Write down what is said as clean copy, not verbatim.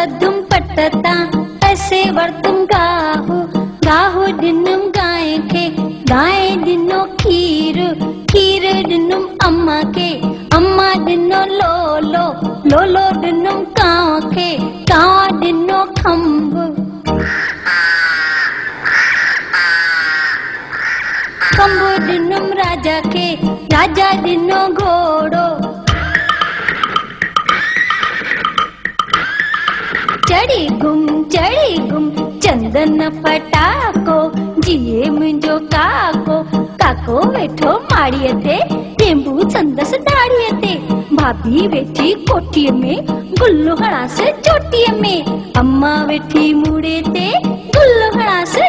पदुम पटता ऐसे वर्तुम गाहु गाहु दिनुम गाय के गाय दिनो खीर खीर दिनुम अम्मा के अम्मा दिनो लोलो लोलो दिनुम काव के काव दिनो खम्ब खम्बो दिनुम राजा के राजा दिनो घोड़ो चढ़ी गुम चंदन फटाको जिए मुंजो काको काको वेठो माड़िए ते टेम्बू संदस दाड़िए ते भाभी वेठी कोठीअ में गुल्लो हड़ा से चोटीअ में अम्मा वेठी मुड़े ते गुल्लो हड़ा से